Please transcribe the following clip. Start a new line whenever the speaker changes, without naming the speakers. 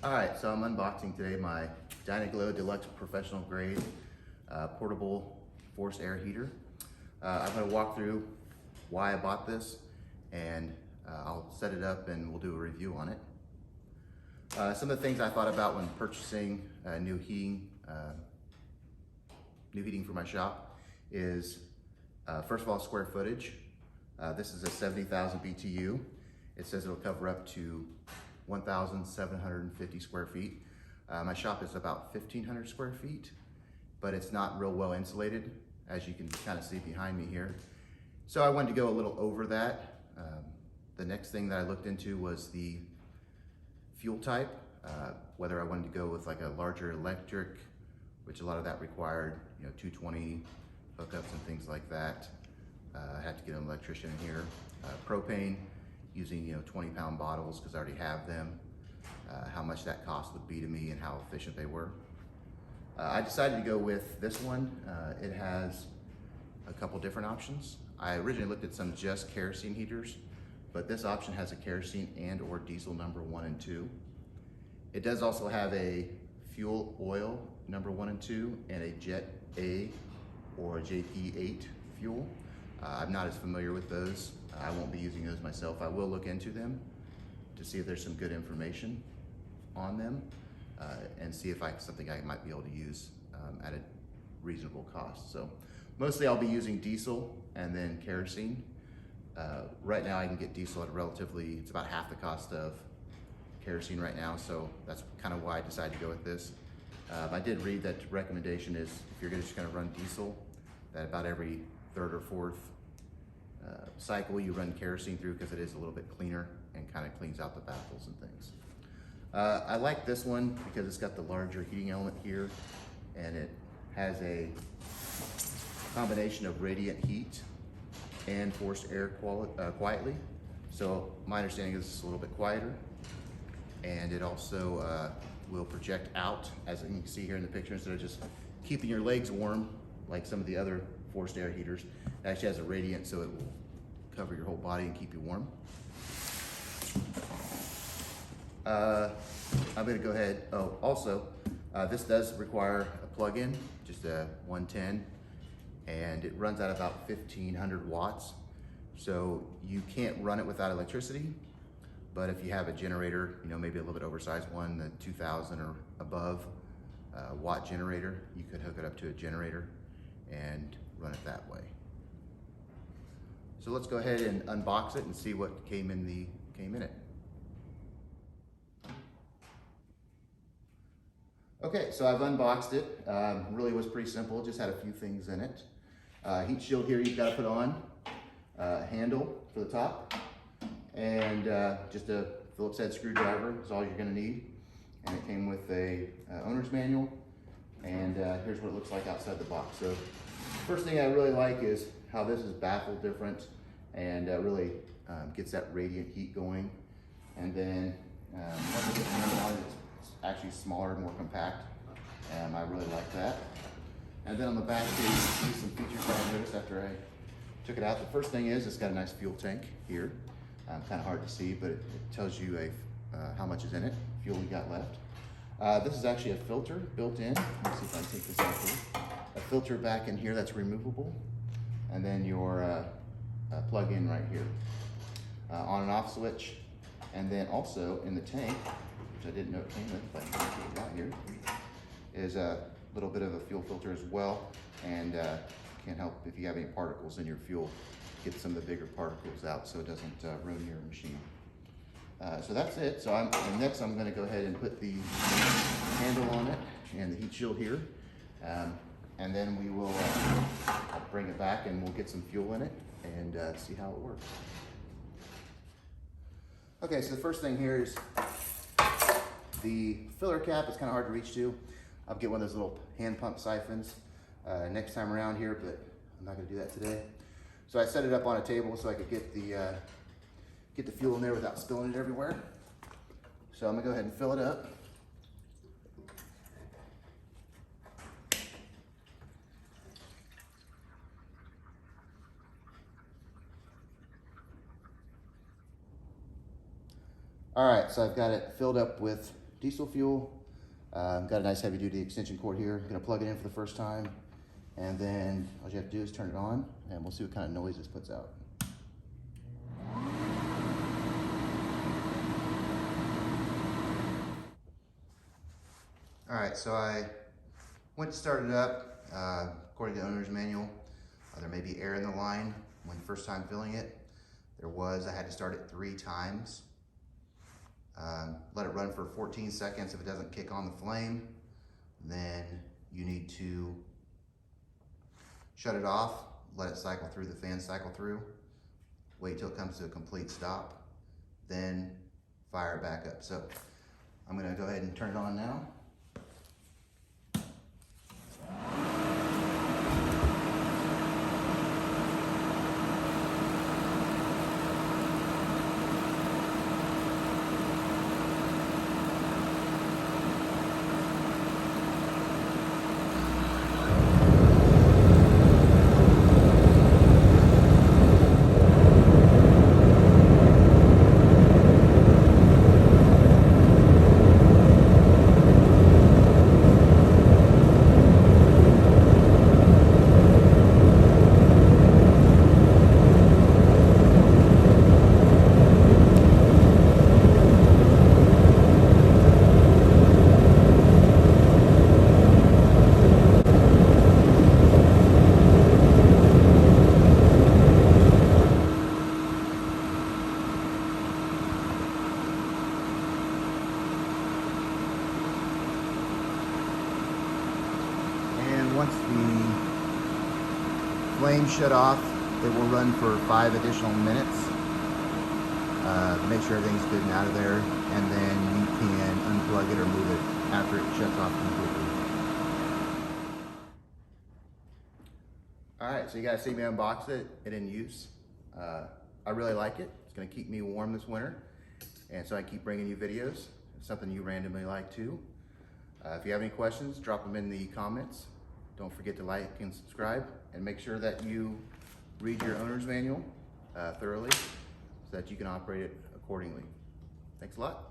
Alright, so I'm unboxing today my Dyna-Glo Delux Professional Grade portable forced air heater. I'm going to walk through why I bought this, and I'll set it up and we'll do a review on it. Some of the things I thought about when purchasing new heating for my shop is, first of all, square footage. This is a 70,000 BTU. It says it'll cover up to 1,750 square feet. My shop is about 1,500 square feet, but it's not real well insulated, as you can kind of see behind me here. So I wanted to go a little over that. The next thing that I looked into was the fuel type, whether I wanted to go with like a larger electric, which a lot of that required, 220 hookups and things like that. I had to get an electrician in here. Propane, using 20-pound bottles because I already have them, how much that cost would be to me and how efficient they were. I decided to go with this one. It has a couple different options. I originally looked at some just kerosene heaters, but this option has a kerosene and or diesel number 1 and 2. It does also have a fuel oil number 1 and 2 and a Jet A or JP8 fuel. I'm not as familiar with those. I won't be using those myself. I will look into them to see if there's some good information on them and see if something I might be able to use at a reasonable cost. So mostly I'll be using diesel and then kerosene. Right now I can get diesel at it's about half the cost of kerosene right now, so that's kind of why I decided to go with this. I did read that the recommendation is if you're just going to run diesel, that about every third or fourth cycle you run kerosene through, because it is a little bit cleaner and kind of cleans out the baffles and things. I like this one because it's got the larger heating element here, and it has a combination of radiant heat and forced air quietly. So my understanding is it's a little bit quieter, and it also will project out, as you can see here in the picture. Instead of just keeping your legs warm like some of the other forced air heaters, it actually has a radiant, so it will cover your whole body and keep you warm. I'm going to go ahead. Oh, also, this does require a plug-in, just a 110, and it runs at about 1,500 watts. So you can't run it without electricity, but if you have a generator, maybe a little bit oversized one, the 2,000 or above watt generator, you could hook it up to a generator and run it that way. So let's go ahead and unbox it and see what came in it. Okay, so I've unboxed it. Really was pretty simple, just had a few things in it. Heat shield here you've got to put on, handle for the top, and just a Phillips head screwdriver is all you're going to need. And it came with a owner's manual, and here's what it looks like outside the box. So first thing I really like is how this is baffle different and really gets that radiant heat going. And then once I get the handle on it, it's actually smaller, more compact. I really like that. And then on the back here, you can see some features that I noticed after I took it out. The first thing is it's got a nice fuel tank here. Kind of hard to see, but it tells you how much is in it, fuel we got left. This is actually a filter built in. Let's see if I can take this out here. A filter back in here that's removable, and then your plug-in right here. On and off switch, and then also in the tank, which I didn't know it came with, but I can take it out here, is a little bit of a fuel filter as well, and can help if you have any particles in your fuel, get some of the bigger particles out so it doesn't ruin your machine. So that's it. So next I'm going to go ahead and put the handle on it and the heat shield here, and then we will bring it back and we'll get some fuel in it and see how it works. Okay, so the first thing here is the filler cap. It's kind of hard to reach to. I'll get one of those little hand pump siphons next time around here, but I'm not going to do that today. So I set it up on a table so I could get the fuel in there without spilling it everywhere. So I'm going to go ahead and fill it up. All right, so I've got it filled up with diesel fuel. Got a nice heavy duty extension cord here. I'm gonna plug it in for the first time, and then all you have to do is turn it on, and we'll see what kind of noise this puts out. All right, so I went to start it up. According to the owner's manual, there may be air in the line when first time filling it. There was. I had to start it 3 times. Let it run for 14 seconds. If it doesn't kick on the flame, then you need to shut it off, let it cycle through, the fan cycle through, wait till it comes to a complete stop, then fire it back up. So I'm gonna go ahead and turn it on now. Once the flame shut off, it will run for 5 additional minutes. Make sure everything's good and out of there, and then you can unplug it or move it after it shuts off completely. All right, so you guys see me unbox it in use. I really like it. It's gonna keep me warm this winter, and so I keep bringing you videos. It's something you randomly like too. If you have any questions, drop them in the comments. Don't forget to like and subscribe, and make sure that you read your owner's manual thoroughly so that you can operate it accordingly. Thanks a lot.